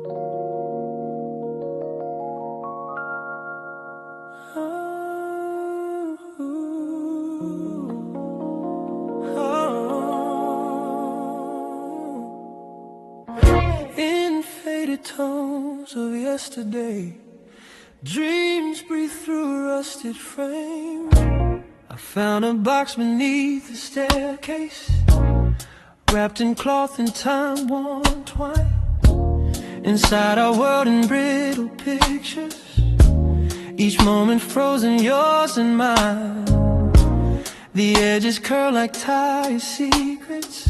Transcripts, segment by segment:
In faded tones of yesterday, dreams breathe through a rusted frame. I found a box beneath the staircase, wrapped in cloth and time-worn twine. Inside our world in brittle pictures, each moment frozen, yours and mine. The edges curl like tired secrets,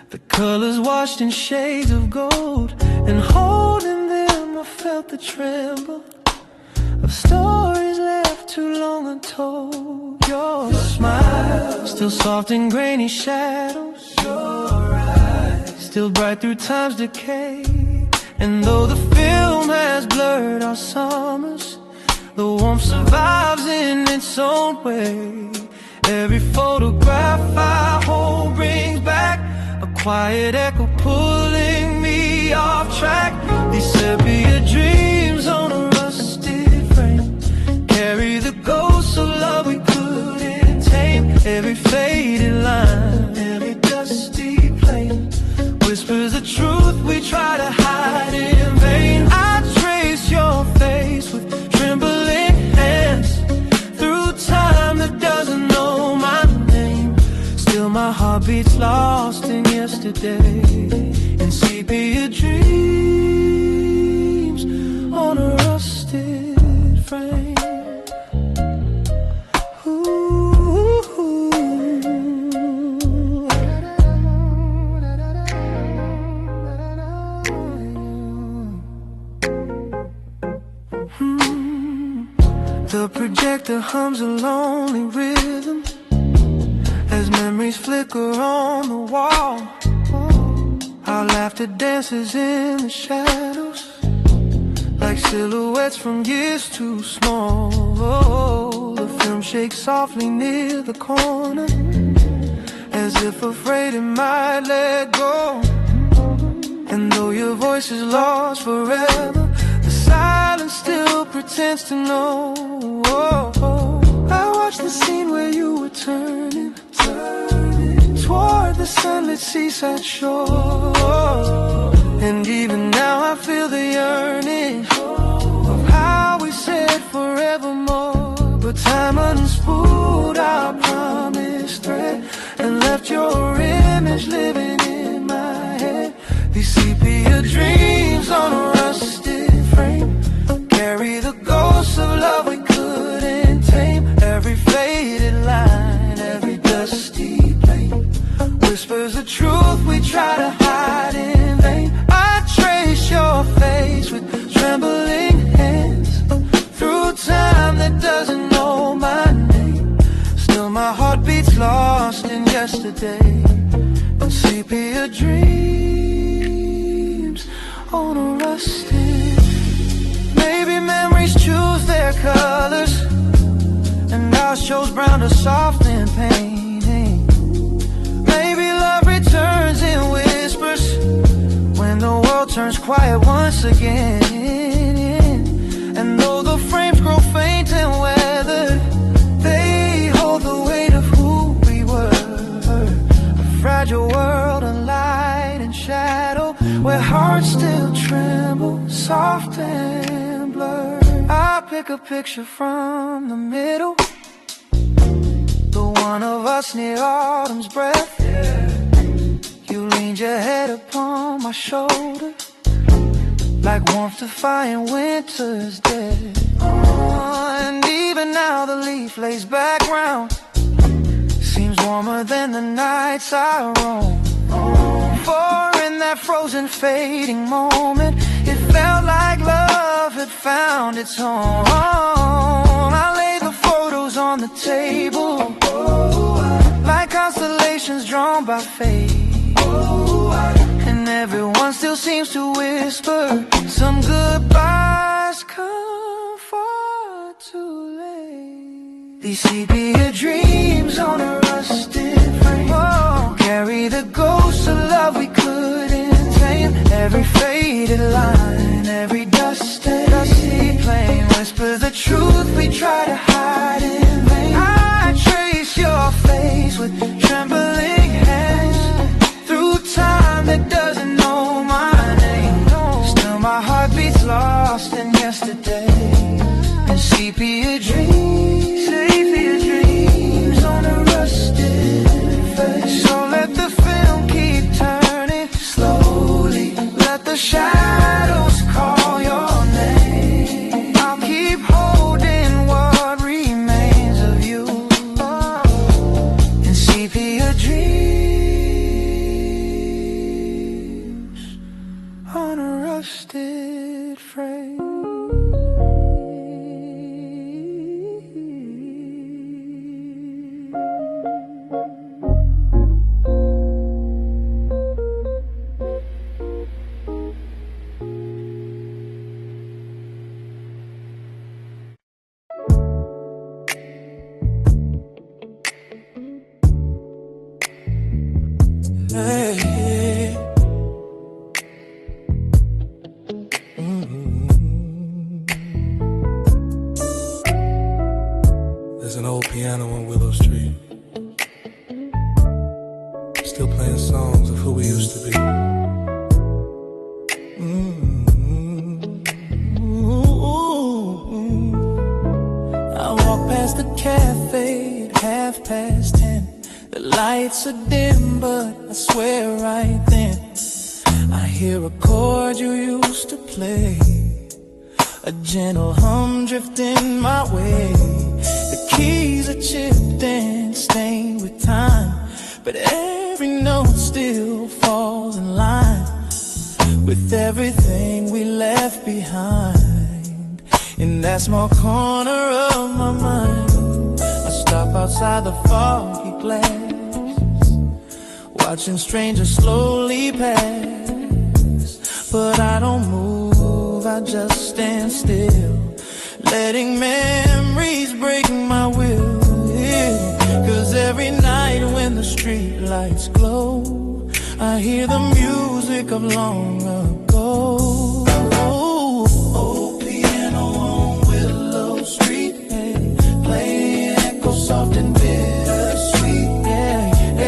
the colors washed in shades of gold. And holding them I felt the tremble of stories left too long untold. Your smile, still soft in grainy shadows, your eyes, still bright through time's decay. And though the film has blurred our summers, the warmth survives in its own way. Every photograph I hold brings back a quiet echo pulling me off track. These sepia dreams on a rusted frame carry the ghosts of love we couldn't tame. Every faded line, every dusty plane whispers the truth we try to hide in vain. I trace your face with trembling hands through time that doesn't know my name. Still my heart beats lost in yesterday, in sepia dreams on a rusted frame. The projector hums a lonely rhythm as memories flicker on the wall. Our laughter dances in the shadows like silhouettes from years too small. The film shakes softly near the corner as if afraid it might let go. And though your voice is lost forever, the silence still pretends to know. I watched the scene where you were turning toward the sunlit seaside shore. And even now I feel the yearning of how we said forevermore. But time unspooled our promise thread and left your image living in my head. These sepia dreams on a rusted frame carry the ghosts of love we couldn't tame. Every faded line, every dusty plane whispers the truth we try to hide in vain. I trace your face with trembling hands through time that doesn't know my name. Still my heart beats lost in yesterday, in sepia dreams on a rusted. Maybe memories choose their colors and ours chose brown to soften pain. Maybe love returns in whispers when the world turns quiet once again. And though the frames grow faint and weathered, they hold the weight of who we were. A fragile world of light and shadow, where hearts still tremble, soft and blurred. I pick a picture from the middle, the one of us near autumn's breath. You leaned your head upon my shoulder, like warmth defying winter's death. And even now the leaf lays background seems warmer than the nights I roam. For in that frozen fading moment, it felt like love had found its home. I lay the photos on the table, like constellations drawn by fate. And everyone still seems to whisper some goodbyes come far too late. These sepia dreams on a rusted frame carry the ghosts of love we couldn't tame. Every faded line, every dusty plane whispers the truth we try to hide in vain. I trace your face with trembling hands through time that doesn't know my name. Still my heart beats lost in yesterday, and sepia dreams on a rusted face. So let the film keep turning slowly, let the shadows call your name. I'll keep holding what remains of you in sepia dreams on a rusted frame. Hey. There's an old piano on Willow Street, still playing songs of who we used to be. I walk past the cafe at 10:30. The lights are dim, but I swear right then I hear a chord you used to play, a gentle hum drifting my way. The keys are chipped and stained with time, but every note still falls in line with everything we left behind. In that small corner of my mind, I stop outside the foggy glass, watching strangers slowly pass. But I don't move, I just stand still, letting memories break my will. Yeah. 'Cause every night when the street lights glow, I hear the music of long ago. Old piano on Willow Street, hey, playing echoes soft and bittersweet. Yeah,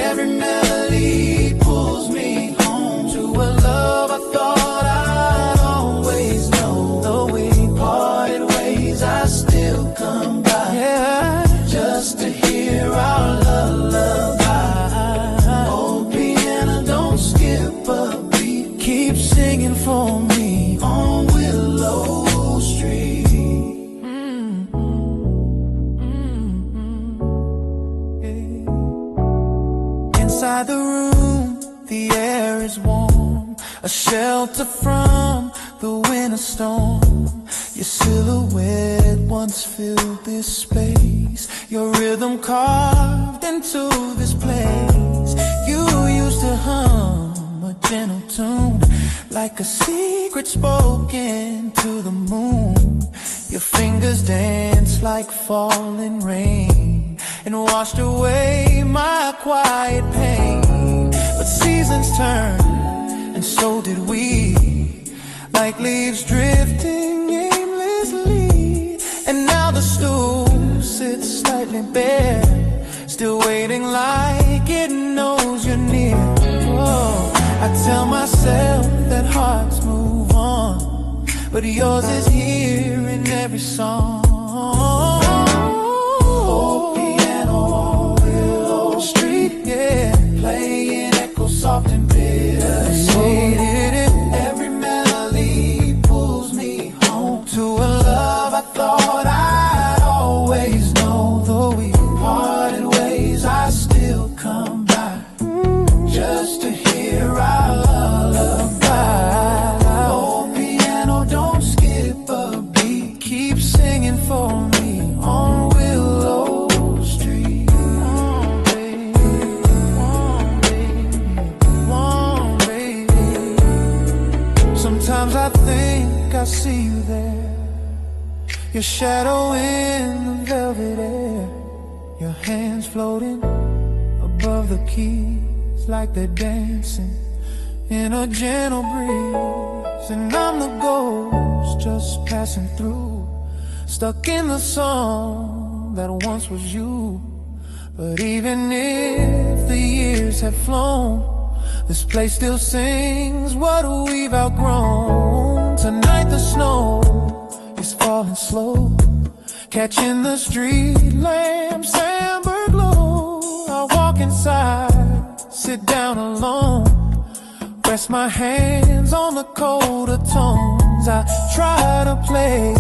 every melody pulls me home to a love I thought I'd always know. Though we parted ways, I still come by, yeah, just to hear our lullaby. Old piano, don't skip a beat, keep singing for me on Willow Street. Yeah. Inside the room, the air is warm, a shelter from the winter storm. Your silhouette once filled this space, your rhythm carved into this place. You used to hum a gentle tune, like a secret spoken to the moon. Your fingers danced like falling rain and washed away my quiet pain. But seasons turned, and so did we, like leaves drifting aimlessly. And now the stool sits slightly bare, still waiting like it knows you're near. Oh, I tell myself that hearts move on, but yours is here in every song. Old piano on Willow Street, yeah, playing echoes soft and bittersweet. Every melody pulls me home to a love I thought I'd always know. Though we parted ways, I still come by, just to hear our lullaby. Old piano, don't skip a beat, keep singing for me on Willow Street. Sometimes I think I see you there, your shadow in the velvet air, your hands floating above the keys like they're dancing in a gentle breeze, and I'm the ghost just passing through, stuck in the song that once was you. But even if the years have flown, this place still sings what we've outgrown. Tonight the snow is falling slow, catching the street lamps' amber glow. I walk inside, sit down alone, rest my hands on the colder tones. I try to play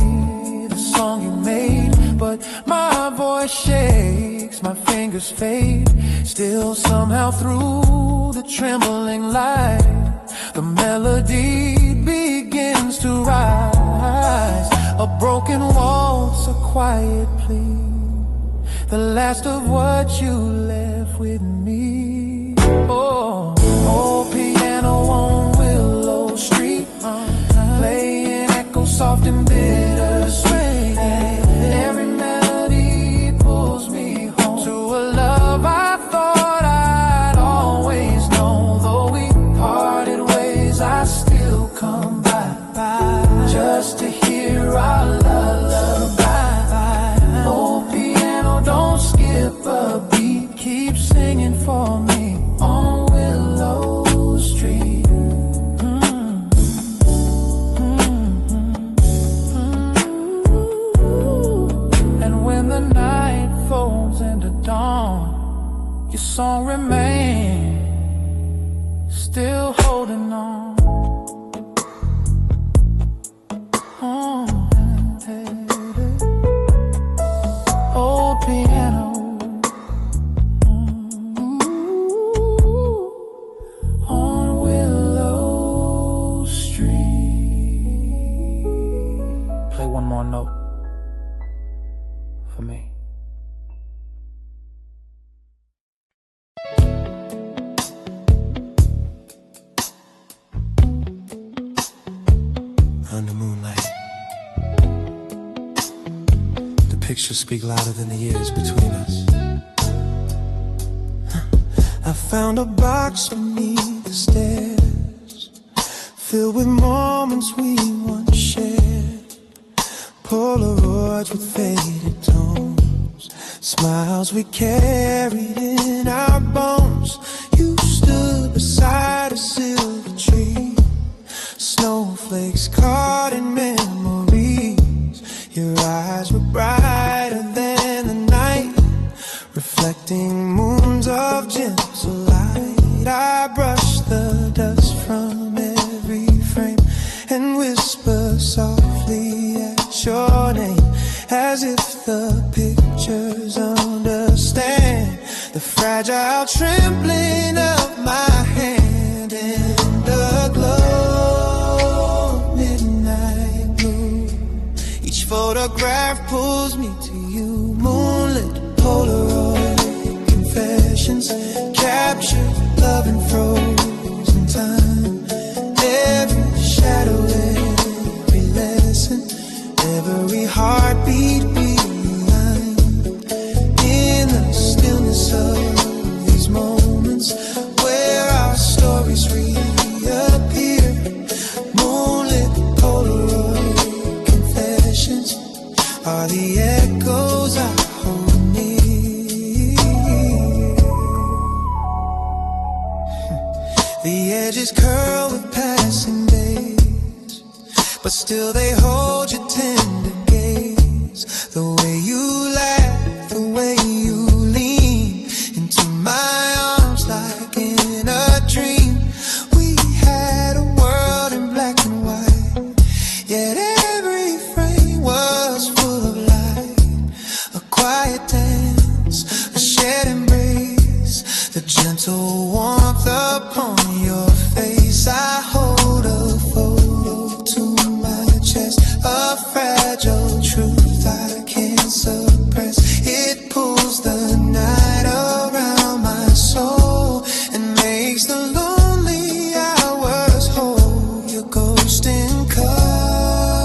the song you made, but my voice shakes, my fingers fade. Still somehow through the trembling light, the melody begins to rise. A broken waltz, a quiet plea, the last of what you left with me. Oh, piano on Willow Street, playing echo soft and bittersweet. Every melody pulls me home to a love I thought I'd always known. Though we parted ways, I still come by just to hear our lullaby. Oh, piano, don't skip a beat, keep singing for me on Willow Street. And when the night folds into dawn, your song remains still holding on. Old piano, on Willow Street. Play one more note for me. Under moonlight, the pictures speak louder than the years between us. I found a box beneath the stairs, filled with moments we once shared. Polaroids with faded tones, smiles we carried in our bones. You stood beside a silver tree, snowflakes caught in memories. Your eyes were brighter than the night, reflecting moons of gentle light. I brushed the dust from every frame and whispered softly at your name, as if the pictures understand the fragile trembling of my hand in the glow of midnight blue. Each photograph pulls me to you, moonlit Polaroid confessions, captured love and frozen time. Every shadow, every lesson, every heartbeat realigned in the stillness of these moments where our stories reappear. Moonlit Polaroid confessions are the echoes I hold near. The edges curl with passing days, but still they hold your tender gaze. The way you laugh, the way you lean into my arms like in a dream. We had a world in black and white, yet every frame was full of light. A quiet dance, a shared embrace, the gentle warmth upon your face. I hold a photo to my chest, a fragile truth I can't suppress. It pulls the night around my soul and makes the lonely hours whole. Your ghost in color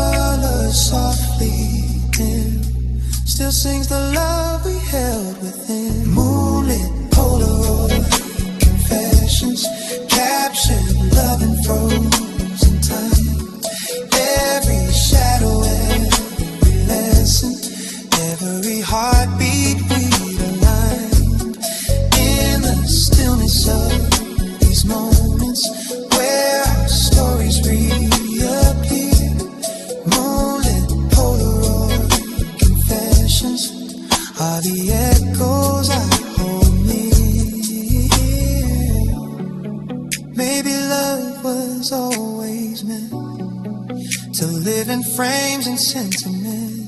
to live in frames and sentiment.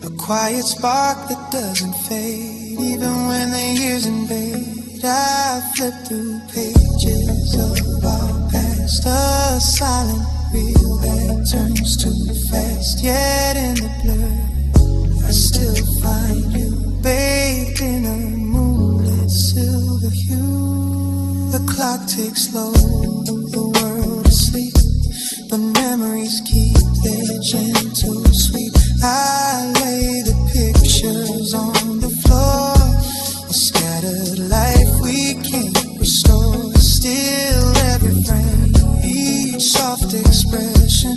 A quiet spark that doesn't fade, even when the years invade. I flip through pages of our past, a silent reel that turns too fast. Yet in the blur, I still find you bathed in a moonlit silver hue. The clock ticks slow, the world is asleep, but memories keep their gentle sweep. I lay the pictures on the floor, a scattered life we can't restore. Still every frame, each soft expression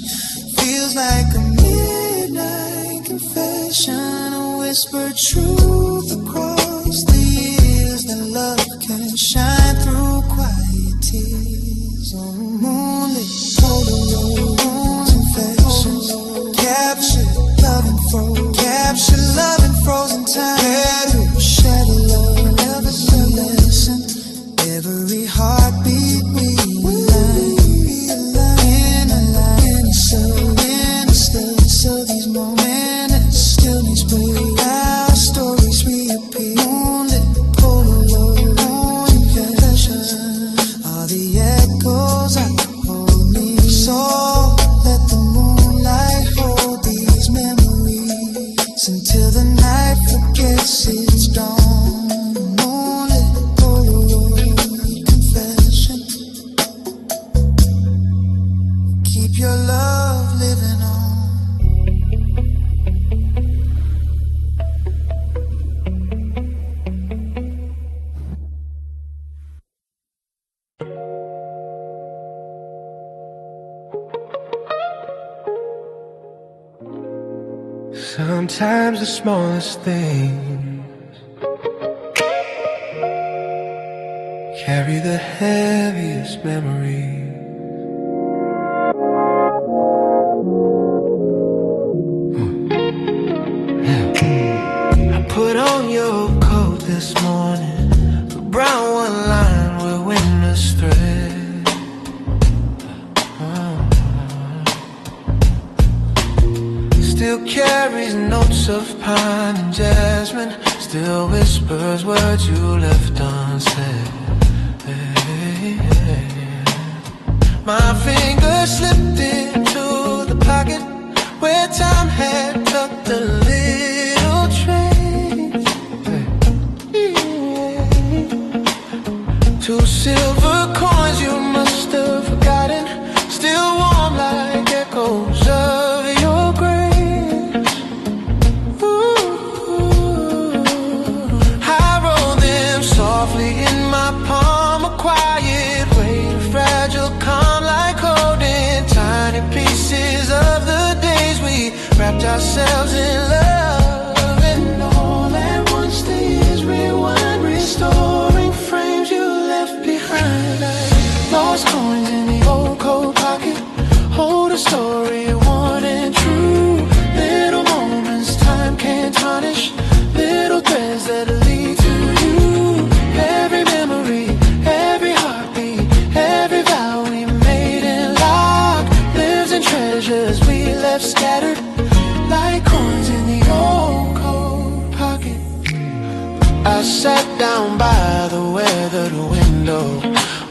feels like a midnight confession, a whispered truth across the years that love can shine through quiet tears. On moonlit Polaroid confessions, capture love in frozen time. Every shadow love, every lesson, every heartbeat realigned. In a line, in a stillness of these moments, stillness break. Our stories reappear. Moonlit Polaroid confessions are the echoes I hold me. So let the moonlight hold these memories until the night forgets its dawn. Moonlit Polaroid confession. Keep your love living on. Sometimes the smallest things carry the heaviest memory. I put on your coat this morning, a brown one lined with winter's thread. Still carries notes of pine and jasmine, still whispers words you left unsaid. My fingers slipped into the pocket where time had tucked a little trace. Two silver coins you must have forgotten, still warm like echoes of your grace. Softly in my palm, a quiet way, fragile, calm, like holding tiny pieces of the days we wrapped ourselves in love. And all at once the years rewind, restoring frames you left behind. Like lost coins in the old coat pocket, hold a story worn and true. Little moments time can't tarnish, little threads that lead to you. Every memory, every heartbeat, every vow we made and locked, lives in treasures we left scattered like coins in the old coat pocket. I sat down by the weathered window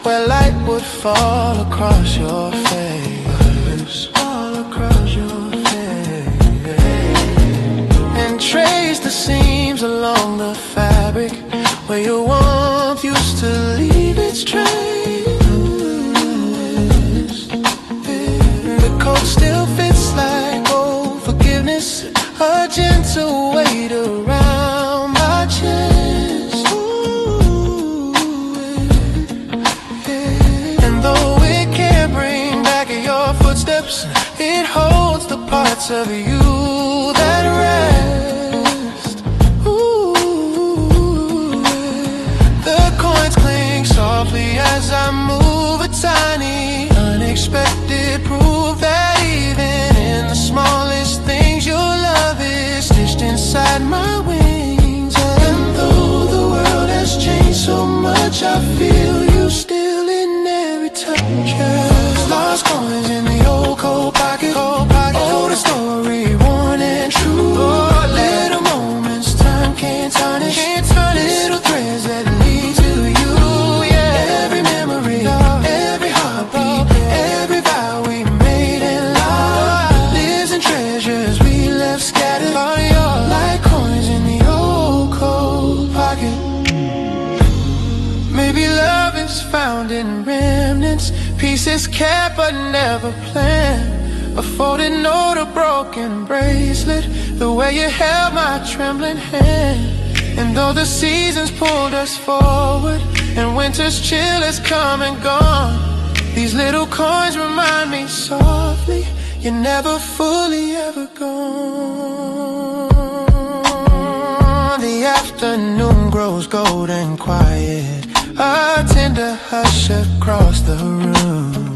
where light would fall across your face, all across your face, and trace the seams along the fabric where your warmth used to leave its trace. The coat still fits like old forgiveness, a gentle weight around my chest. And though it can't bring back your footsteps, it holds the parts of you that rest. Softly as I move, a tiny, unexpected proof that even in the smallest things your love is stitched inside my wings. And though the world has changed so much, I feel you still in every touch. Lost coins in the old coat Secrets kept but never planned. A folded note, a broken bracelet, the way you held my trembling hand. And though the seasons pulled us forward and winter's chill has come and gone, these little coins remind me softly you're never fully ever gone. The afternoon grows golden quiet, a tender hush across the room.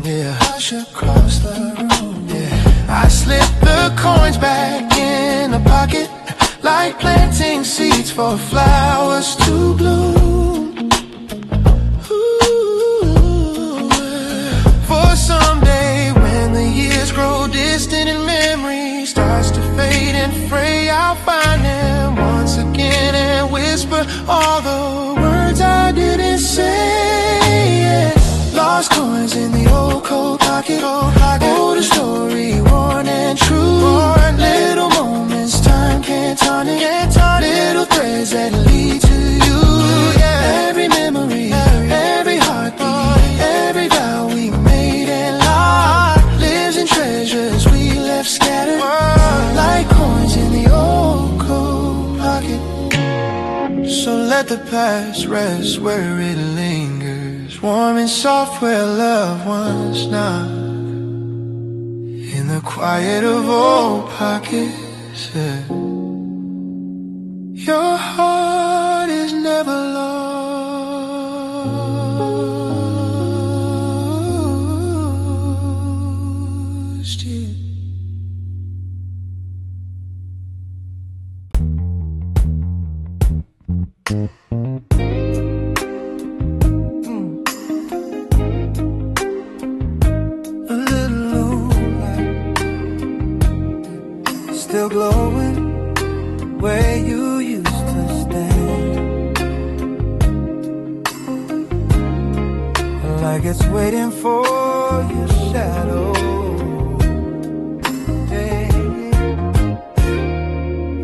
Yeah, hush across the room. Yeah, I slip the coins back in a pocket, like planting seeds for flowers to bloom. Ooh. For someday when the years grow distant and memory starts to fade and fray, I'll find them once again and whisper all the words I didn't say. Lost coins in the old coat pocket, older story, worn and true. Little moments time can't tarnish, little threads that lead to you. Every memory, every heartbeat, every vow we made and lost lives in treasures we left scattered, like coins in the old coat pocket. So let the past rest where it lingers, warm and soft where love once knocked, in the quiet of old pockets. Yeah. Your heart is never lost. Yeah. Still glowing where you used to stand, like it's waiting for your shadow. Yeah.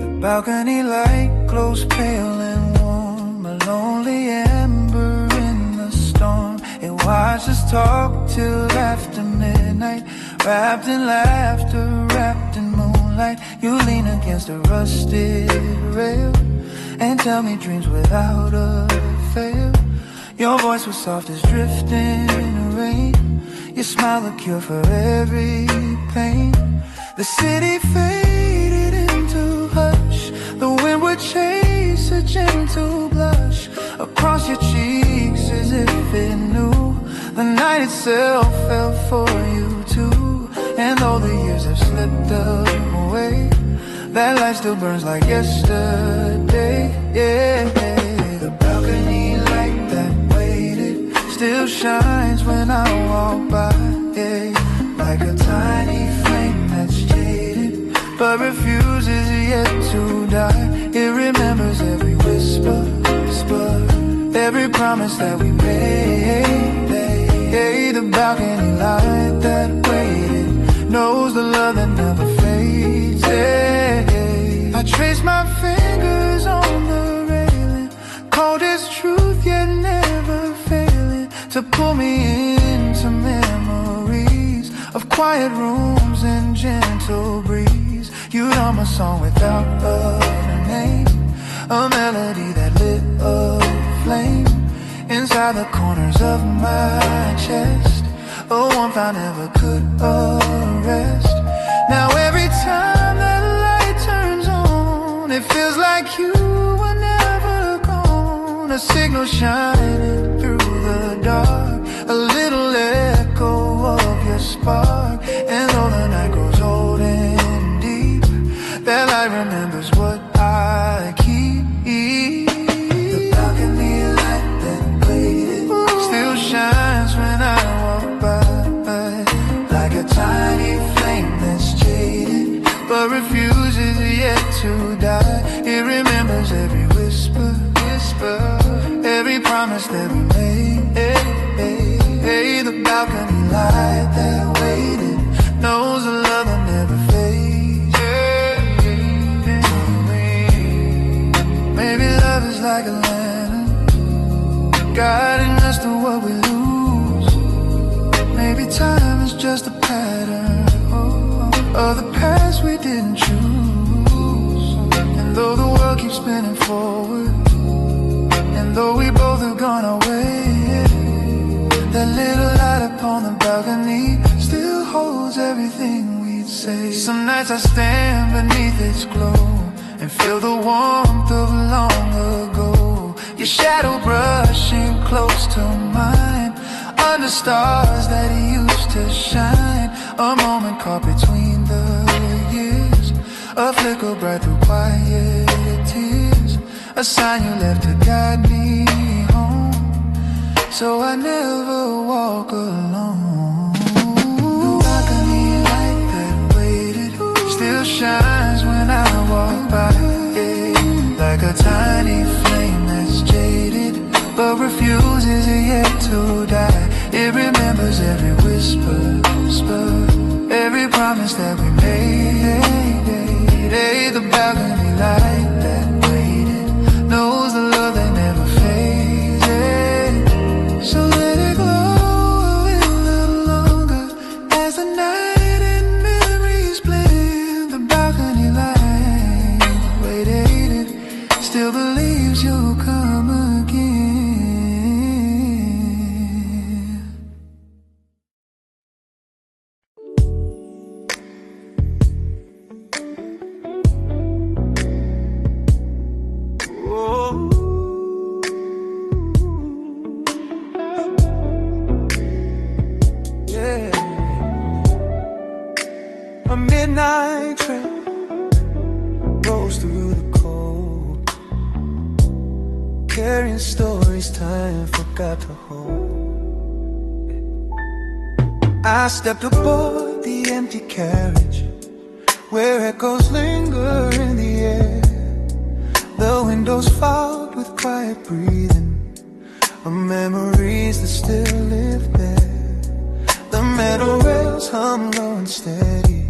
The balcony light glows pale and warm, a lonely ember in the storm. It watches us talk till after midnight, wrapped in laughter, wrapped in moonlight. You lean against a rusted rail and tell me dreams without a fail. Your voice was soft as drifting rain, your smile a cure for every pain. The city faded into hush, the wind would chase a gentle blush across your cheeks as if it knew the night itself fell for you too. And though the years have slipped away, that light still burns like yesterday. Yeah, the balcony light that waited still shines when I walk by. Yeah, like a tiny flame that's jaded but refuses yet to die. It remembers every whisper, every promise that we made. Hey, the balcony light that waited knows the love that never fades. Hey, I trace my fingers on the railing, cold as truth yet never failing, to pull me into memories of quiet rooms and gentle breeze. You'd hum a song without a name, a melody that lit a flame inside the corners of my chest, a warmth I never could arrest. Now every time that light turns on, it feels like you were never gone. A signal shining through the dark, a little echo of your spark. And though the night grows old and deep, that light remembers what I keep. The balcony light that waited still shines when I walk by, like a tiny flame that's jaded but refuses yet to die. It remembers every whisper, every promise that we made. Hey, the balcony light that waited knows a love that never fades. Maybe love is like a lantern, guiding us to what we lose. Maybe of the past we didn't choose. And though the world keeps spinning forward, and though we both have gone our way, that little light upon the balcony still holds everything we'd say. Some nights I stand beneath its glow and feel the warmth of long ago. Your shadow brushing close to mine, under stars that used to shine. A moment caught between the years, a flicker bright through quiet tears, a sign you left to guide me home, so I never walk alone. The balcony light that waited still shines when I walk by, yeah, like a tiny flame that's jaded but refuses yet to die. It remembers every whisper, every promise that we made. The balcony light that waited knows the love that never fades. So let it glow a little longer as the night and memories blend. The balcony light waited, still believes you'll come again. A midnight train rolls through the cold, carrying stories time forgot to hold. I stepped aboard the empty carriage, where echoes linger in the air. The windows fogged with quiet breathing of memories that still live there. The metal rails hum low and steady,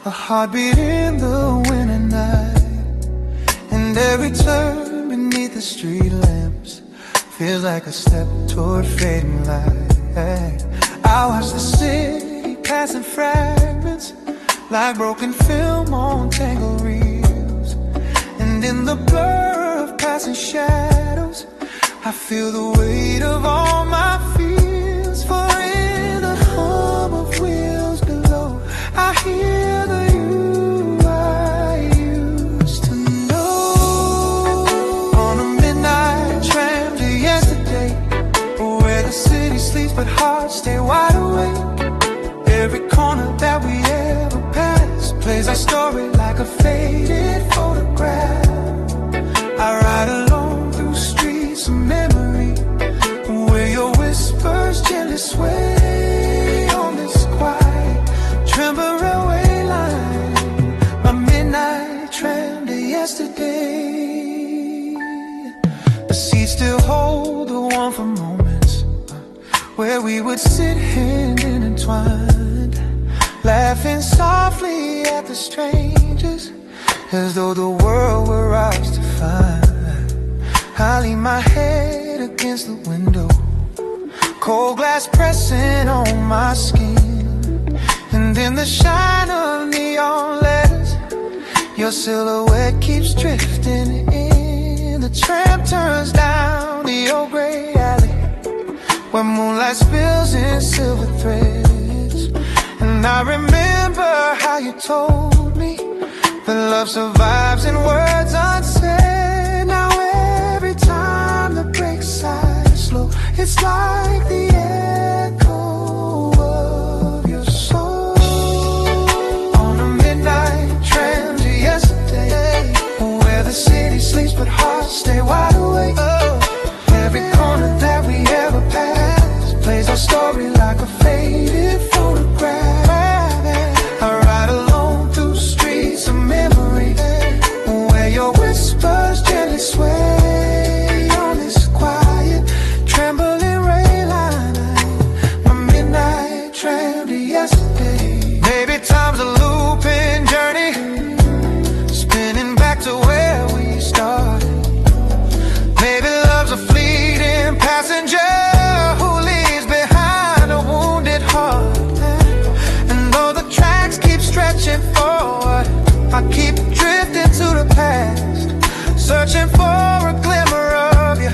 a heartbeat in the winter night. And every turn beneath the street lamps feels like a step toward fading light. I watch the city pass in fragments, like broken film on tangled reels. And in the blur of passing shadows, I feel the weight of all my fears. For in the hum of wheels below, I hear the you I used to know. On a midnight tram to yesterday, where the city sleeps but hearts stay wide awake. Every corner that we ever passed plays our story like a faded photograph. I ride alone through streets of memory, where your whispers gently sway on this quiet tremble railway line. My midnight tram to yesterday. The seats still hold the warmth of moments where we would sit hand intertwined, laughing softly at the strangers, as though the world were ours to find. I lean my head against the window, cold glass pressing on my skin. And in the shine of neon letters, your silhouette keeps drifting in. The tram turns down the old gray alley, where moonlight spills in silver threads. And I remember how you told me that love survives in words unsaid. Now every time the brakes sigh slow, it's like the echo of your soul. On a midnight tram to yesterday, where the city sleeps but hearts stay wide awake. Every corner that we ever passed plays our story like a faded photograph. I ride alone through streets of memory, where your whispers gently sway on this quiet trembling rail. I keep drifting to the past, searching for a glimmer of you,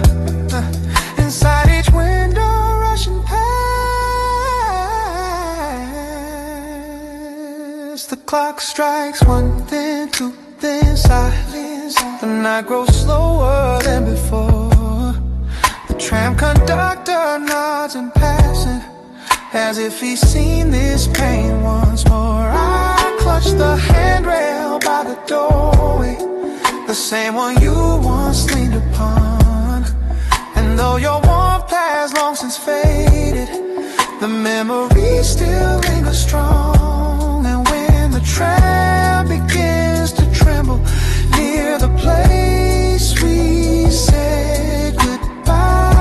inside each window rushing past. The clock strikes 1, then 2, then silence. The night grows slower than before. The tram conductor nods in passing, as if he's seen this pain once more. I clutch the handrail by the doorway, the same one you once leaned upon. And though your warmth has long since faded, the memory still lingers strong. And when the tram begins to tremble near the place we said goodbye,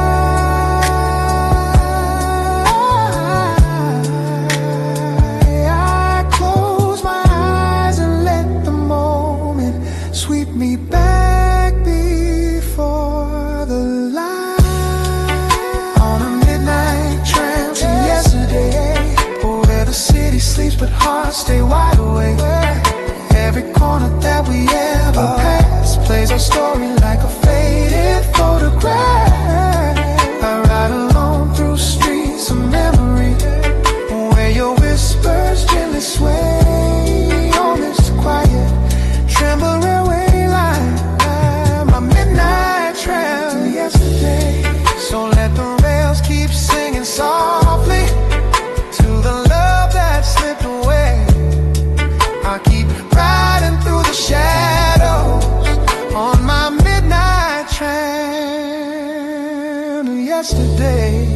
I close my eyes and let the moment sweep me back before the light. On a midnight tram to yesterday, where the city sleeps but hearts stay wide awake. Every corner that we ever passed plays our story like a faded photograph. I ride alone through streets of memory, where your whispers gently sway on this quiet tremble railway line. My midnight tram to yesterday, so let the rails keep singing softly to the love that slipped away. I keep riding through the shadows on my midnight tram to yesterday.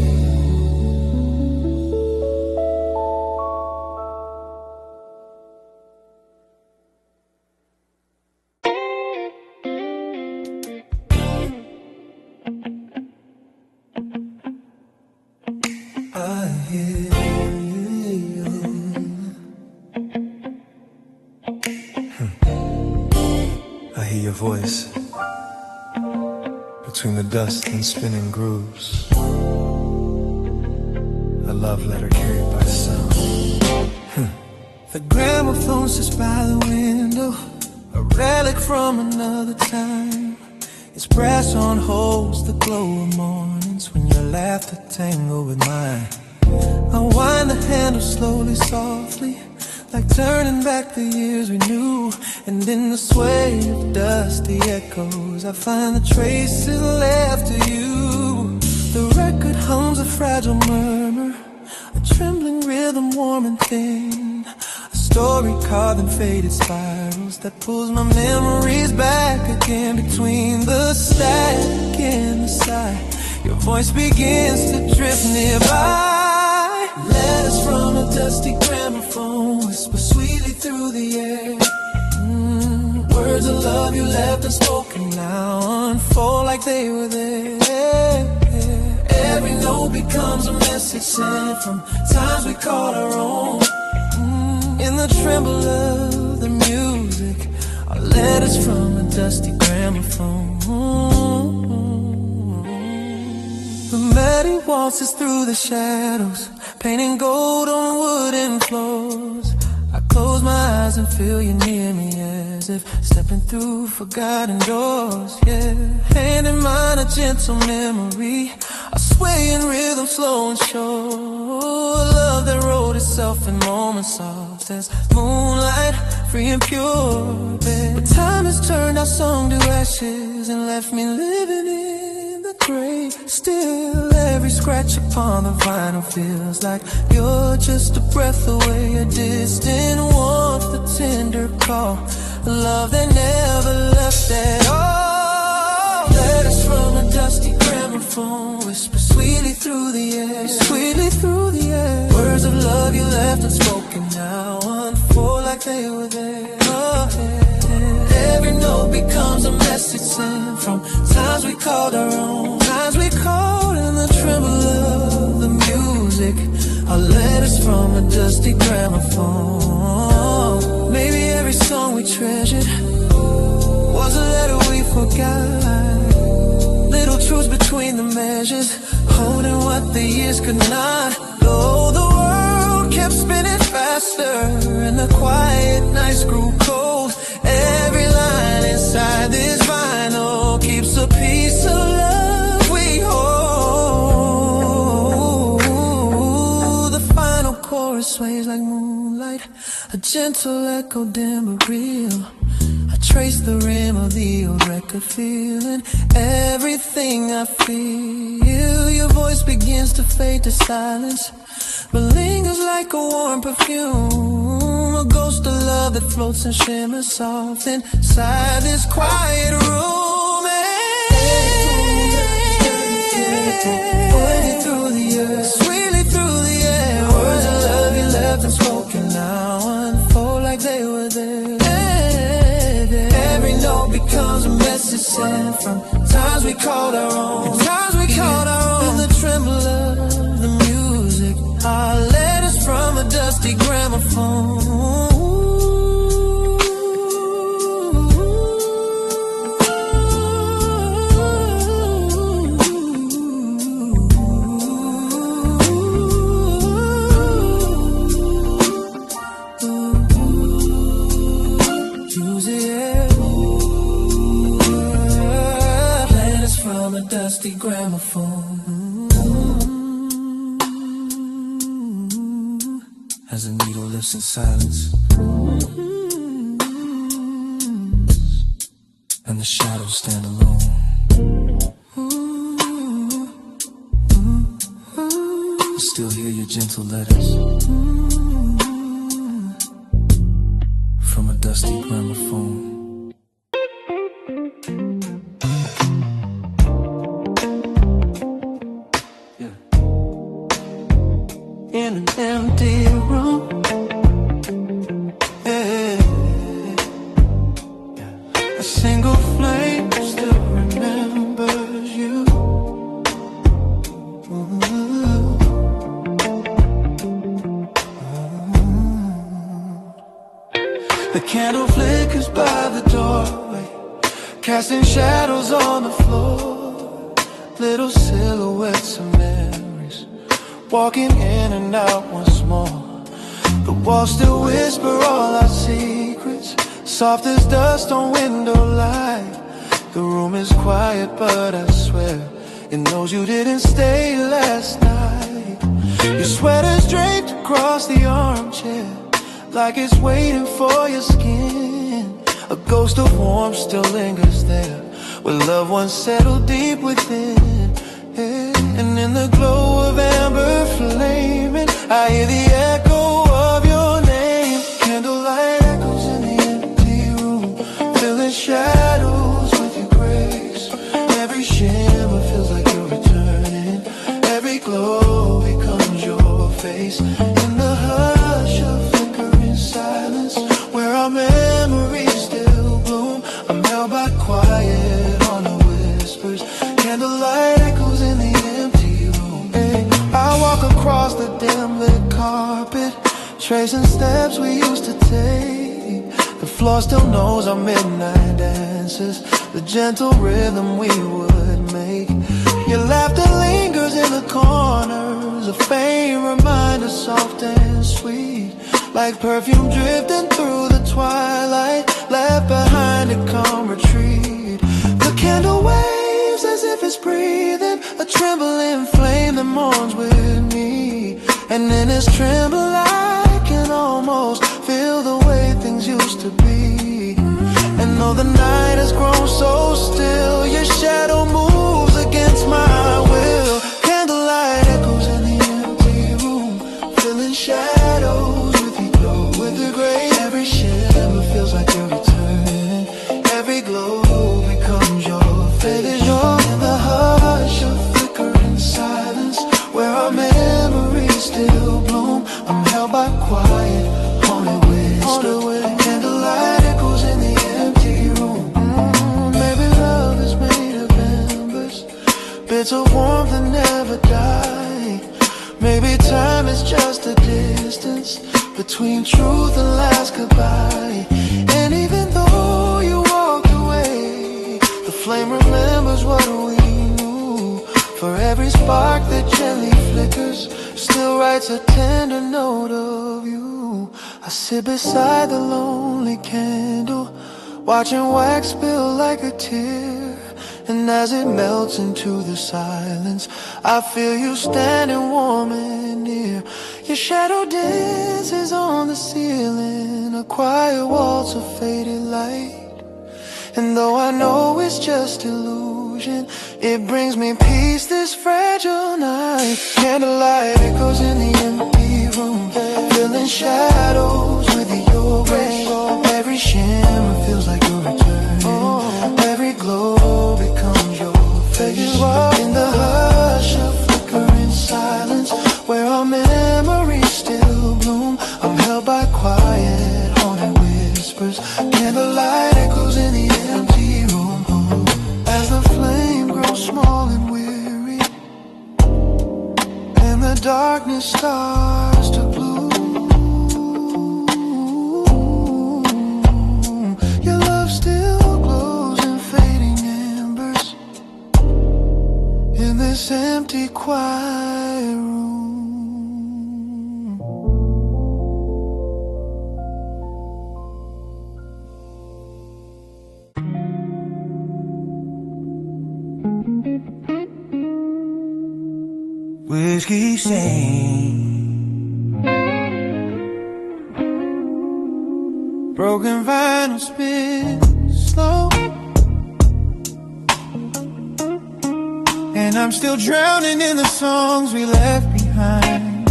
I hear you. I hear your voice between the dust and spinning grooves. A love letter carried by sound. The gramophone sits by the window, a relic from another time. Its brass on holds the glow of mornings when your laughter tangle with mine. I wind the handle slowly, softly, like turning back the years we knew. And in the sway of dusty echoes, I find the traces left of you. The record hums a fragile murmur, a trembling rhythm warm and thin, a story carved in faded spirals that pulls my memories back again. Between the static and the sigh, your voice begins to drift nearby. Letters from a dusty gramophone whisper sweetly through the air. Words of love you left unspoken now unfold like they were there. Every note becomes a message sent from times we called our own. In the tremble of the music, our letters from a dusty gramophone. The melody waltzes through the shadows, painting gold on wooden floors. I close my eyes and feel you near me, as if stepping through forgotten doors. Yeah, hand in mine, a gentle memory, I sway in rhythm, slow and sure. Love that wrote itself in moments soft as moonlight, free and pure. But time has turned our song to ashes and left me living in the grave. Still, every scratch upon the vinyl feels like you're just a breath away, a distant warmth, a tender call, a love that never left at all. Letters from a dusty gramophone whisper sweetly through the air, sweetly through the air. Words of love you left unspoken now unfold like they were there. Oh, yeah. Every note becomes a message sent from times we called our own, times we called in the tremble of the music. Our letters from a dusty gramophone. Maybe every song we treasured was a letter we forgot. Little truths between the measures, holding what the years could not. Though the world kept spinning faster and the quiet nights grew cold, Every line inside this vinyl keeps a piece of love we hold. The final chorus sways like moonlight, a gentle echo, dim but real. I trace the rim of the old record, feeling everything I feel. Your voice begins to fade to silence, but lingers like a warm perfume, a ghost of love that floats and shimmers soft inside this quiet room. Way through the earth, sweetly through the air, words of love you left unspoken now unfold like they were there. Every note becomes a message sent from times we called our own. Times we called our own. The tremble of the music, our letters from a dusty gramophone. From a dusty gramophone. As the needle lifts in silence, and the shadows stand alone. I still hear your gentle letters from a dusty gramophone. In an empty room, yeah. A single flame still remembers you. The candle flickers by the doorway, casting shadows on the floor. Little silhouettes of memories, walking in and out once more. The walls still whisper all our secrets, soft as dust on window light. The room is quiet, but I swear it knows you didn't stay last night. Your sweater's draped across the armchair, like it's waiting for your skin. A ghost of warmth still lingers there, where loved ones settle deep within. And in the glow of amber flaming, I hear the echo of your name. Candlelight echoes in the empty room, filling shadows with your grace. Every shimmer feels like you're returning, every glow becomes your face. In the hush of flickering silence, where our memories still bloom, I'm held by quiet on the whispers. Candlelight echoes in the empty room. I walk across the dim lit carpet, tracing steps we used to take. The floor still knows our midnight dances, the gentle rhythm we would make. Your laughter lingers in the corners, a faint reminder, soft and sweet, like perfume drifting through the twilight, left behind to come retreat. The candle waves as if it's breathing, a trembling flame that mourns with me. And in its tremble I can almost feel the way things used to be. And though the night has grown so still, your shadow moves against my will. Candlelight echoes in the empty room, filling shadows with your glow, with the grace. Every shimmer feels like you're returning, every glow becomes your face. In the hush of flickering silence, where our memories still bloom, I'm held by quiet, haunted whisper. Candlelight echoes in the empty room. Maybe love is made of embers, bits of warmth that never die. Maybe time is just a distance between truth and last goodbye. And even though you walked away, the flame remembers what we knew. For every spark that gently flickers, still writes a tender note of you. I sit beside the lonely candle, watching wax spill like a tear. And as it melts into the silence, I feel you standing warm and near. Your shadow dances on the ceiling, a quiet waltz of faded light. And though I know it's just illusion, it brings me peace this fragile night. Candlelight echoes in the empty room, filling shadows with your grace. Every shimmer feels like you're returning, every glow becomes your face. In the hush of flickering silence, where our memories still bloom, I'm held by quiet, haunted whispers. Candlelight echoes in the empty room, as the flame grows small and weary, and the darkness starts to bloom. Your love still glows in fading embers in this empty, quiet room. Whiskey sing, Broken vinyl spin slow, and I'm still drowning in the songs we left behind.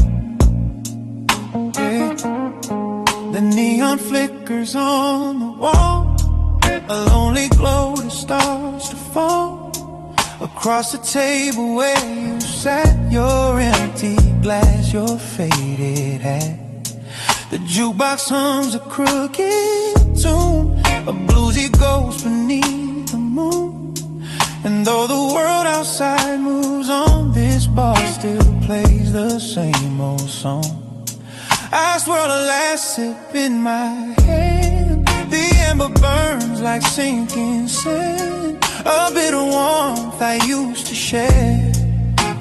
Yeah. The neon flickers on the wall, a lonely glow that starts to fall. Across the table where you sat, your empty glass, your faded hat. The jukebox hums a crooked tune, a bluesy ghost beneath the moon. And though the world outside moves on, this bar still plays the same old song. I swirl a last sip in my hand, the ember burns like sinking sand. A bit of warmth I used to share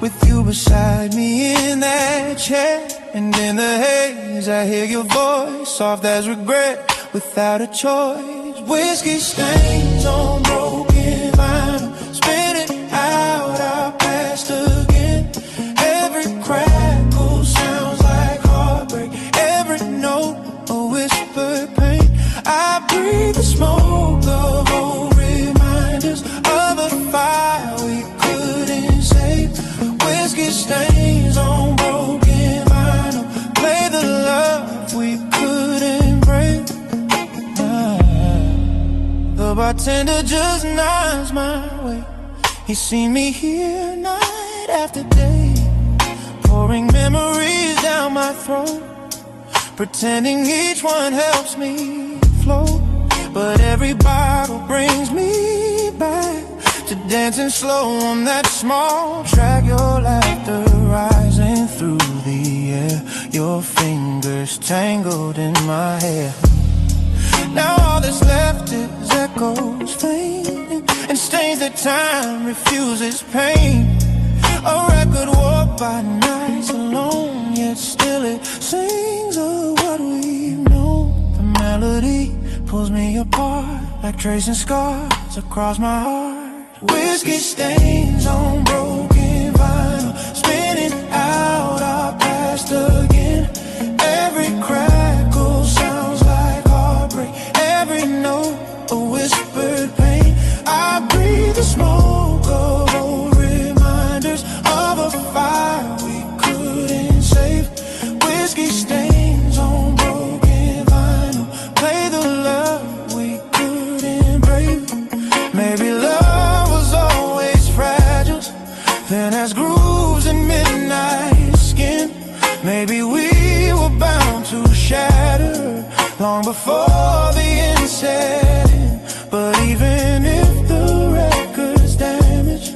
with you beside me in that chair. And in the haze I hear your voice, soft as regret, without a choice. Whiskey stains on broken vinyl, spinning out our past again. Every crackle sounds like heartbreak, every note a whispered pain. I breathe the smoke of old reminders of a fire we couldn't save. Whiskey stains on broken vinyl, play the love we couldn't break. The bartender just nods my way. He's seen me here night after day, pouring memories down my throat, pretending each one helps me float. But every bottle brings me back to dancing slow on that small track. Your laughter rising through the air, your fingers tangled in my hair. Now all that's left is echoes fading, and stains that time refuses pain. A record walked by nights alone, yet still it sings of what we've known. The melody pulls me apart like tracing scars across my heart. Whiskey stains on broken vinyl, spinning out our past again. Every crackle sounds like heartbreak, every note a whispered pain. I breathe the smoke of old reminders of a fire we couldn't save. Whiskey stains on broken vinyl, play the love we couldn't break. Maybe love was always fragile, then has grooves in midnight skin. Maybe we were bound to shatter long before the end set in. But even if the record's damaged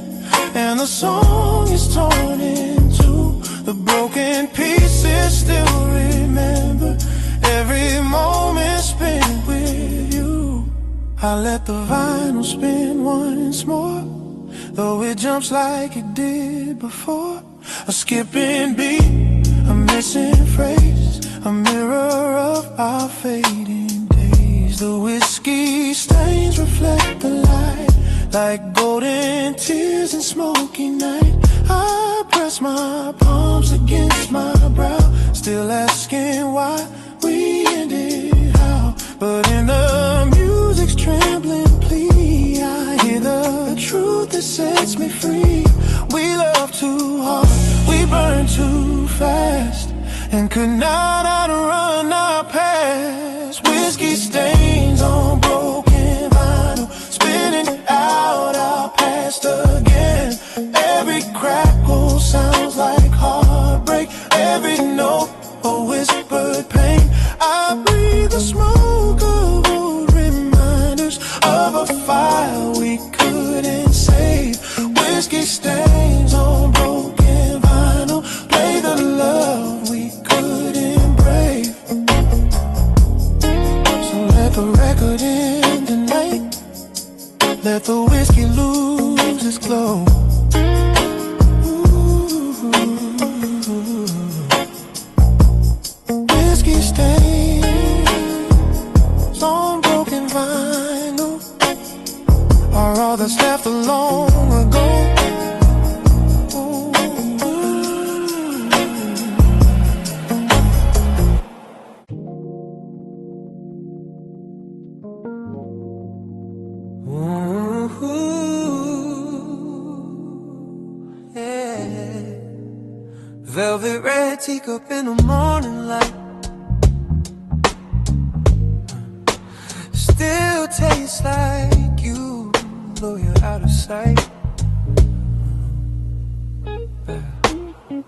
and the song is torn in two, the broken pieces still remember every moment spent with you. I let the vinyl spin once more, though it jumps like it did before. A skipping beat, a missing phrase, a mirror of our fading days. The whiskey stain reflect the light like golden tears in smoky night. I press my palms against my brow, still asking why we ended how. But in the music's trembling plea, I hear the truth that sets me free. We love too hard, we burn too fast, and could not outrun our past. Whiskey stains on broken vinyl, spinning out our past again. Every crackle sounds like heartbreak, every note a whispered pain. I breathe the smoke of old reminders of a fire we couldn't save. Whiskey stains on broken vinyl, play the love we couldn't brave. So let the record end tonight, let the whiskey lose its glow. Whiskey stains on broken vinyl are all that's left of long ago. Velvet red teacup in the morning light, still tastes like you, though you're out of sight.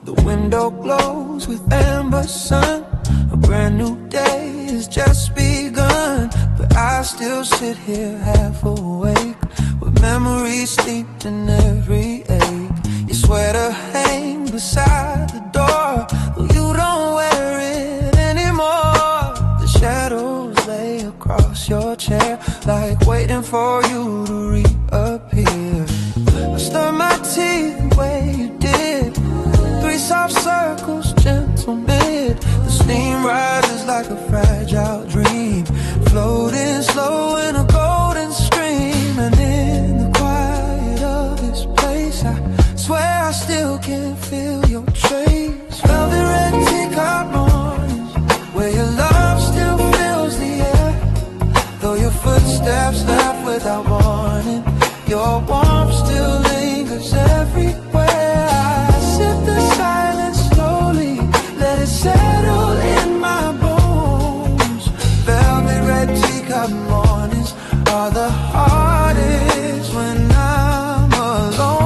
The window glows with amber sun, a brand new day has just begun. But I still sit here half awake, with memories steeped in every ache. Your sweater hangs beside the door, well, you don't wear it anymore. The shadows lay across your chair, like waiting for you to reappear. I stir my tea the way you did, 3 soft circles, gentle mid. The steam rises like a fragile dream, floating slow in a golden stream. And in the quiet of this place, I swear I still can feel your trace. Velvet red teacup mornings, where your love still fills the air, though your footsteps left without warning. Your warmth still lingers everywhere. I sip the silence slowly, let it settle in my bones. Velvet red teacup mornings are the hardest when I'm alone.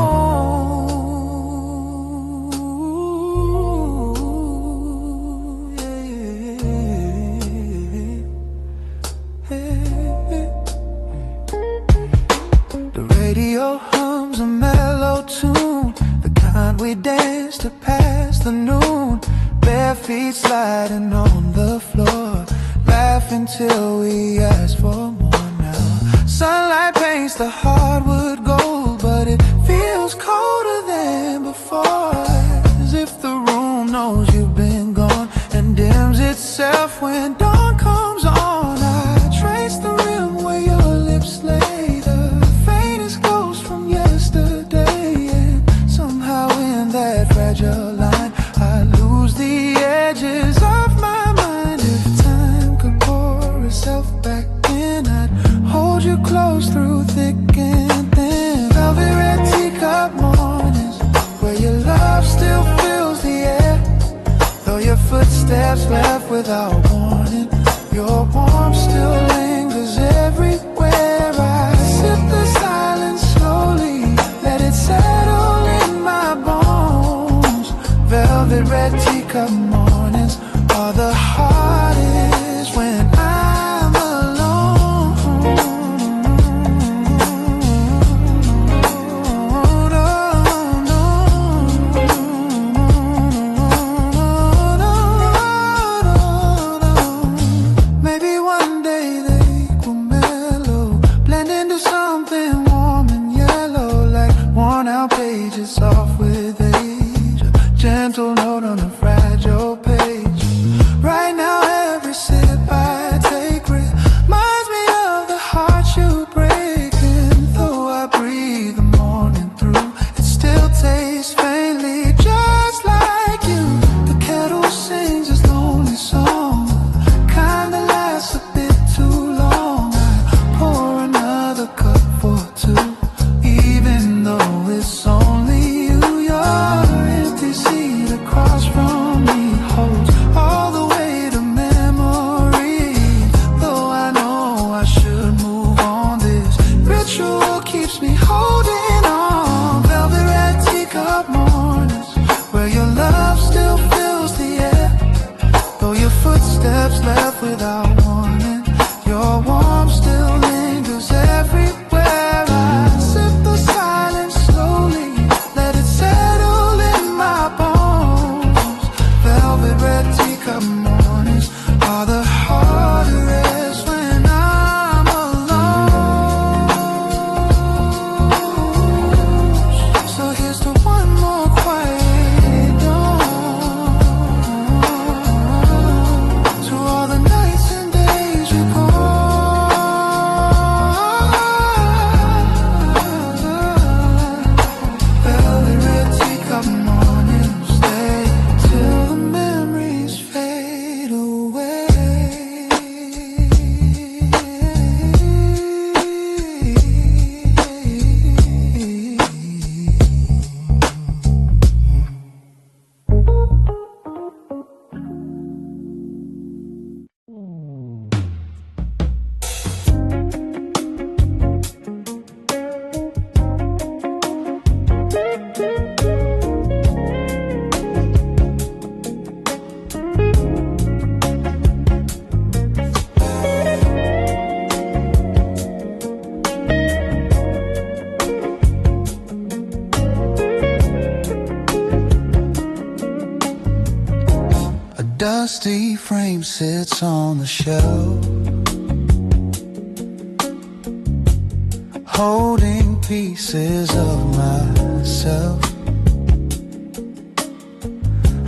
The radio hums a mellow tune, the kind we dance to pass the noon. Bare feet sliding on the floor, laughing till we ask for more now. Sunlight paints the hardwood gold, but it feels colder than before, as if the room knows you've been gone and dims itself when dawn comes on. I trace the rim where your lips lay, the faintest ghost from yesterday, and somehow in that fragile line I lose the edges of my mind. If time could pour itself back in, I'd hold you close through thick and thin. Velvet red teacup mornings, where your love still fills the air, though your footsteps left without warning. Your warmth still lingers everywhere. I sip the silence slowly, let it settle in my bones. Velvet red teacup mornings are the hardest when I'm alone. No, no, no, no, no, no. dusty frame sits on the shelf, holding pieces of myself.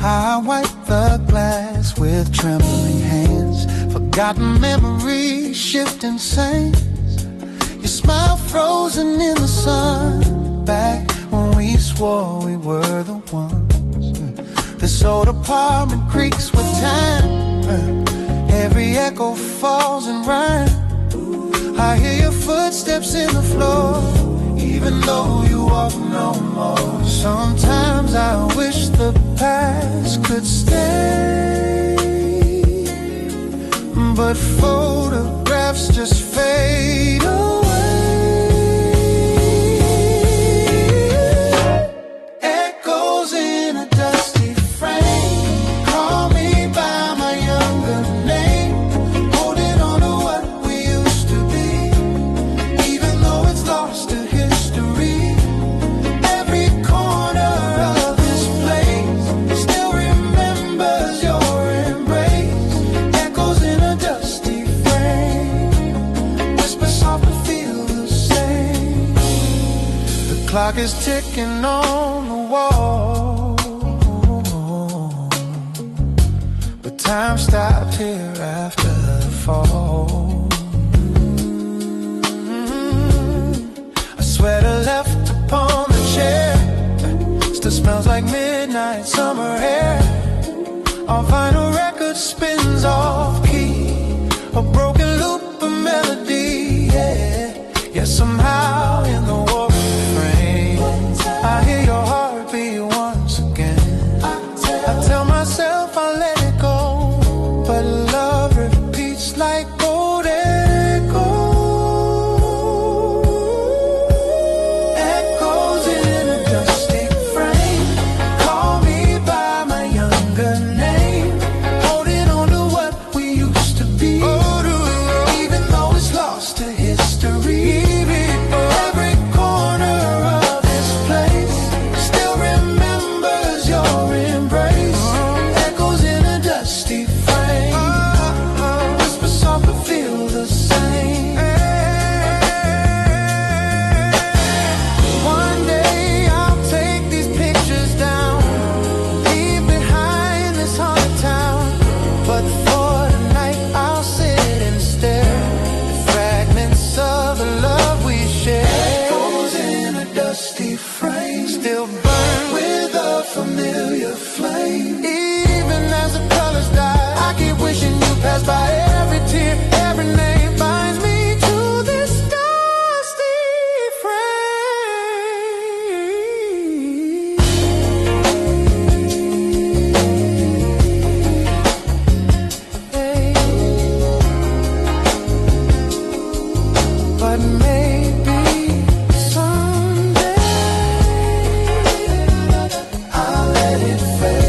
I wipe the glass with trembling hands, forgotten memories, shifting sands. Your smile frozen in the sun, back when we swore we were the ones. This old apartment creaks with time, every echo falls in rhyme. I hear your footsteps in the floor, even though you walk no more. Sometimes I wish the past could stay, but photographs just fade away. Echoes in a dusty frame, call me by my younger name, holding on to what we used to be, even though it's lost to history. Every corner of this place still remembers your embrace. Echoes in a dusty frame, whisper soft but feel the same. The clock is ticking on the wall, but time stopped here after the fall. A sweater left upon the chair still smells like midnight summer air. Our vinyl record spins off key, a broken loop of melody, yeah. Yeah, somehow in the war frame I hear your heartbeat once again. I tell myself I'll let it go, but love repeats like old echoes. Echoes in a dusty frame, call me by my younger name, holding on to what we used to be, even though it's lost to history. Every corner of this place still remembers your embrace. Echoes in a dusty frame, whisper soft but feel the same. One day I'll take these pictures down, leave behind this haunted town, but for tonight I'll sit and stare at fragments of the love we shared. Echoes in a dusty frame, still burn with a familiar flame. Even as the colors die, I keep wishing you passed by. Every tear, every name binds me to this dusty frame. But maybe someday I'll let it fade.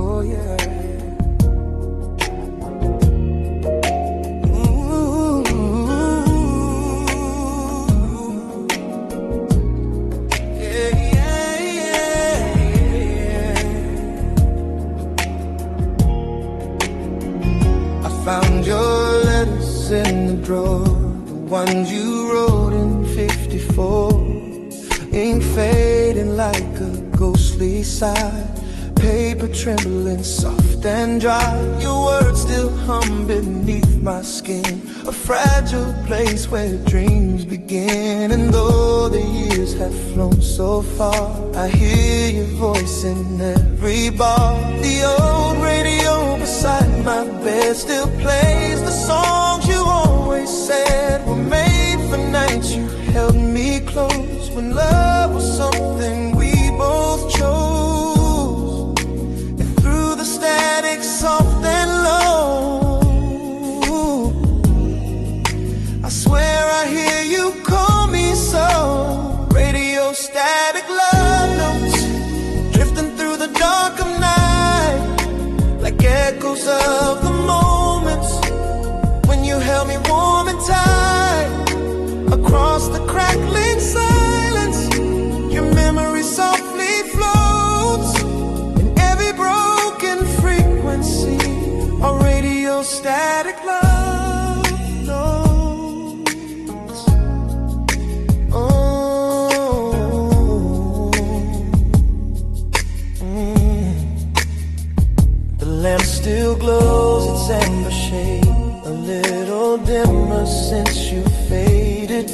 Oh yeah. Ooh. Yeah, yeah, yeah. I found your letters in the drawer, the ones you wrote in '54. Ink fading like a ghostly sigh, paper trembling soft and dry. Your words still hum beneath my skin, a fragile place where dreams begin. And though the years have flown so far, I hear your voice in every bar. The old radio beside my bed still plays the songs you always said were made for nights you held me close, when love was something we both chose. And through the love notes. The lamp still glows, its amber shade a little dimmer since you faded.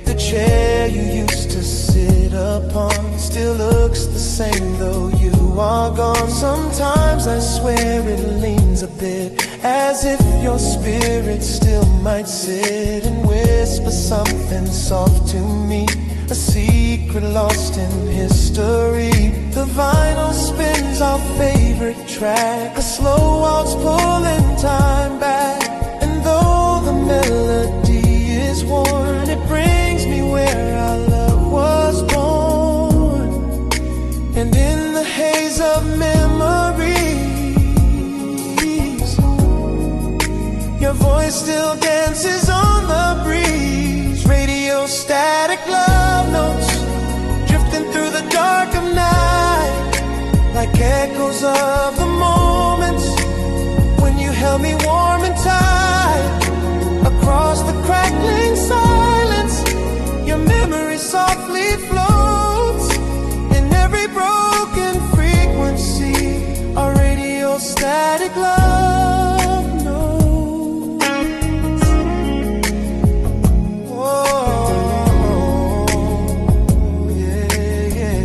The chair you used to sit upon still looks the same though you are gone. Sometimes I swear it leans a bit as if your spirit still might sit and whisper something soft to me, a secret lost in history. The vinyl spins our favorite track, a slow waltz pulling time back. And though the melody is worn, it brings me where our love was born. And in the haze of memories, your voice still dances on the breeze. Radio static love notes drifting through the dark of night, like echoes of the moments when you held me warm and tight. Across the crackling silence, your memory softly floats. In every broken frequency, a radio static love notes. Whoa, yeah, yeah.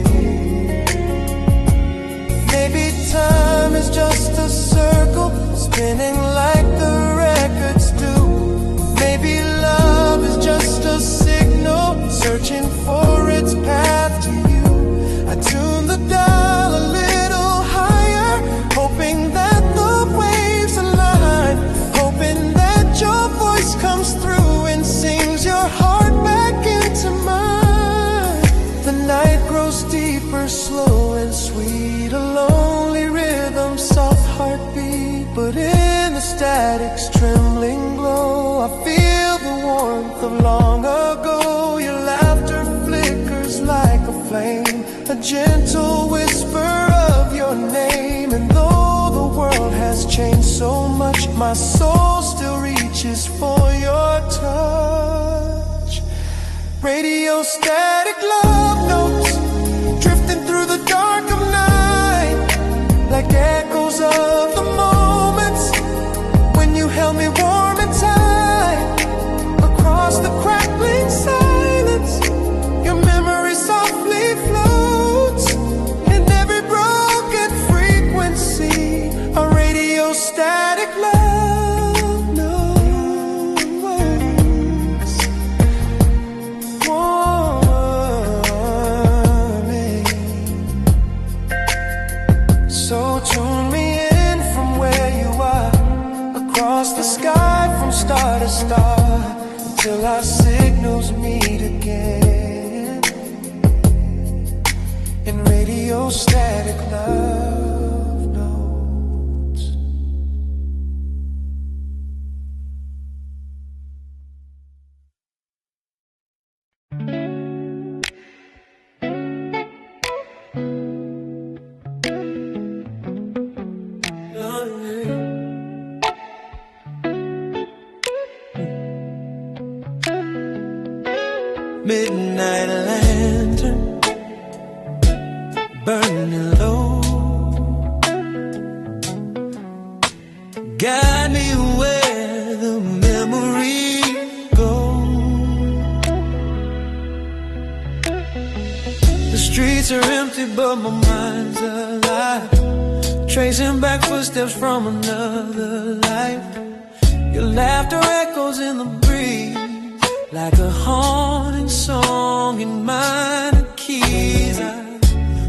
Maybe time is just a circle spinning like the records do. Maybe love is just a signal searching for its path to you. I tune the dial a little higher, hoping that the waves align, hoping that your voice comes through and sings your heart back into mine. The night grows deeper, slow and sweet, a lonely rhythm, soft heartbeat. But in the static's trembling glow, I feel the warmth of long ago. Your laughter flickers like a flame, a gentle whisper of your name. And though the world has changed so much, my soul still reaches for your touch. Radio static love notes drifting through the dark of night, like echoes of the moments when you held me warm and tight. Across the crackling silence, your memory softly floats. In every broken frequency, a radio static love notes. Warming. So tune me in from where you are, across the sky from star to star, till our signals meet again in radio static love notes. Midnight lantern burning low, guide me where the memories go. The streets are empty but my mind's alive, tracing back footsteps from another life. Your laughter echoes in the breeze, like a haunting song in minor keys. I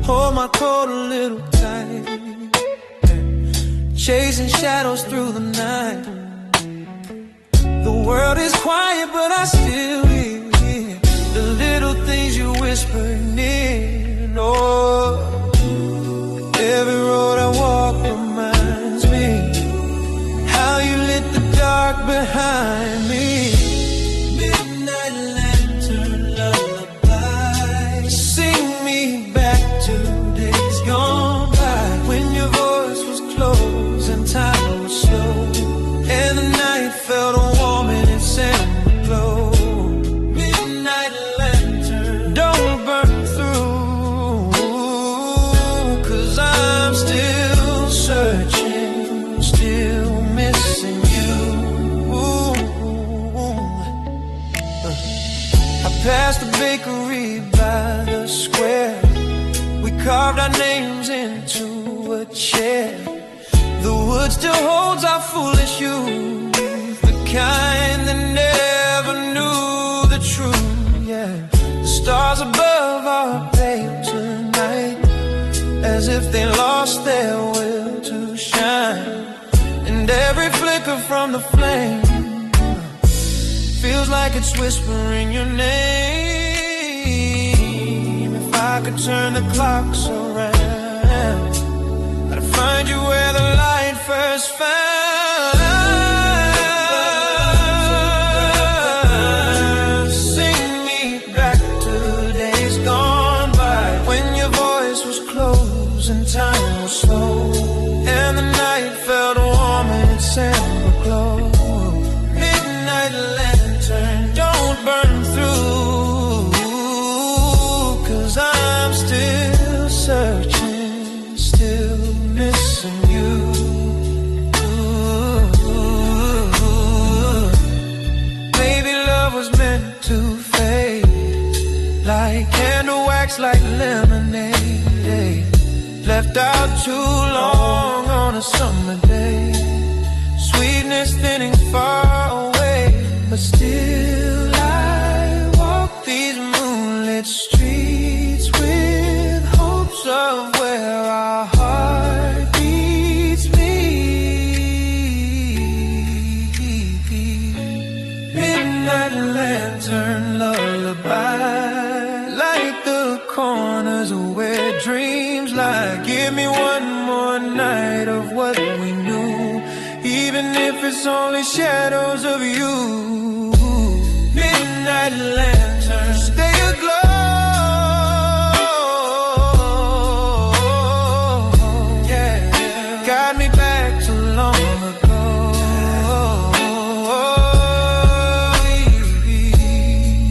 hold my coat a little tight, chasing shadows through the night. The world is quiet, but I still hear the little things you whisper near. Oh, every road I walk reminds me how you lit the dark behind me. Midnight lantern lullaby, sing me back to days gone by, when your voice was close and time was slow, and the night felt past the bakery by the square, we carved our names into a chair. The wood still holds our foolish youth, the kind that never knew the truth, yeah. The stars above are pale tonight, as if they lost their will to shine. And every flicker from the flame feels like it's whispering your name. If I could turn the clocks around, I'd find you where the light first found. Sing me back to days gone by, when your voice was close and time was slow, and the night felt warm in its amber glow. Midnight lantern, don't burn through, 'cause I'm still searching, still missing you. Maybe love was meant to fade, like candle wax, like lemonade, left out too long on a summer day. Sweetness thinning far away, but still I walk these moonlit streets with hopes of where our heart beats meet. Midnight lantern lullaby, like the corners of where dreams lie. Give me one more night of what we knew, even if it's only shadows of you. Midnight lantern, stay aglow, yeah. Guide me back to long ago.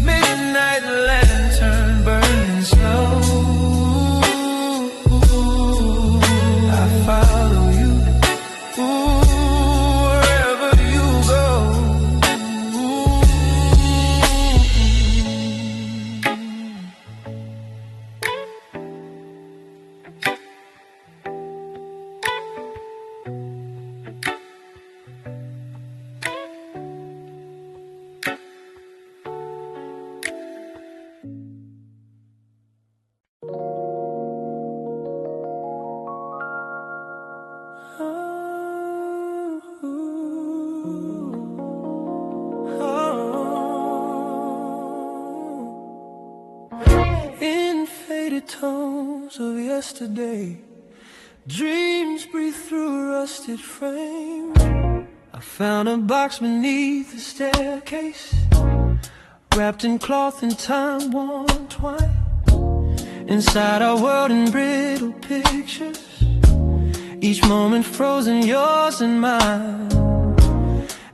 Midnight lantern burning slow, I follow you. Wherever you go. In faded tones of yesterday, dreams breathe through a rusted frame. I found a box beneath the staircase, wrapped in cloth and time-worn twine. Inside our world in brittle pictures, each moment frozen, yours and mine.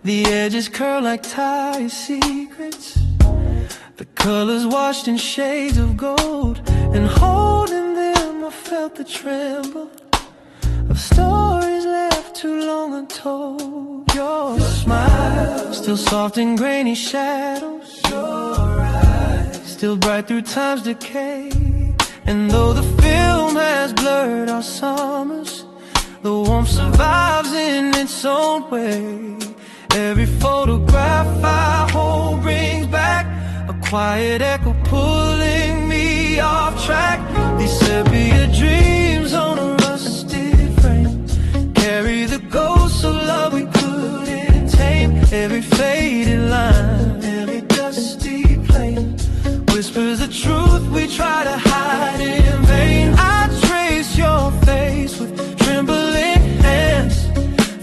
The edges curl like tired secrets, the colors washed in shades of gold, and holding them I felt the tremble of stories left too long untold. Your smile, still soft in grainy shadows, your eyes, still bright through time's decay. And though the film has blurred our summers, the warmth survives in its own way. Every photograph I hold brings back a quiet echo pulling me off track. These sepia dreams on a rusted frame carry the ghosts of love we couldn't tame. Every faded line, every dusty plane whispers the truth we try to hide in vain. I trace your face with trembling hands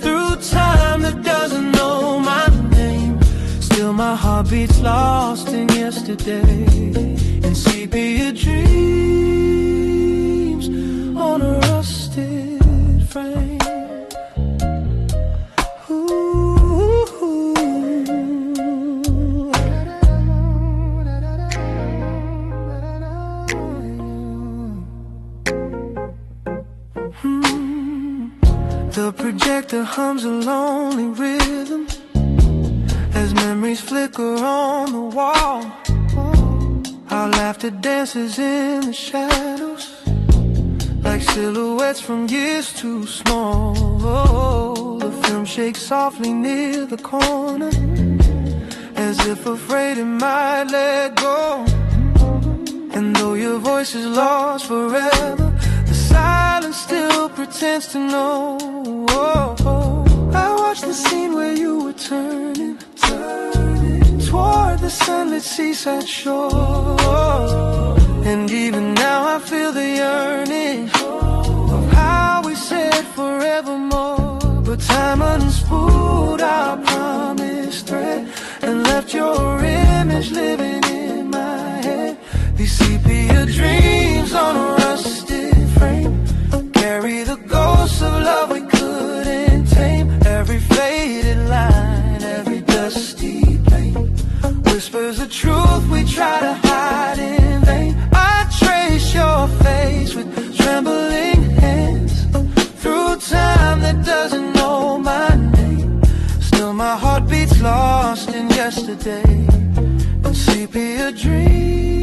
through time that doesn't know my name. Still my heart beats lost in yesterday, in sepia dreams on a rusted frame. The projector hums a lonely rhythm as memories flicker on the wall. Our laughter dances in the shadows, like silhouettes from years too small. The film shakes softly near the corner, as if afraid it might let go. And though your voice is lost forever, the silence still pretends to know. I watched the scene where you were turning toward the sunlit seaside shore. And even now I feel the yearning of how we said forevermore. But time unspooled our promise thread and left your image living in my head. These sepia dreams on a rusted frame carry the ghosts of love we couldn't tame. Every faded line, every dusty plane whispers the truth we try to hide in vain. I trace your face with trembling hands through time that doesn't know my name. Still my heart beats lost in yesterday and sepia dreams.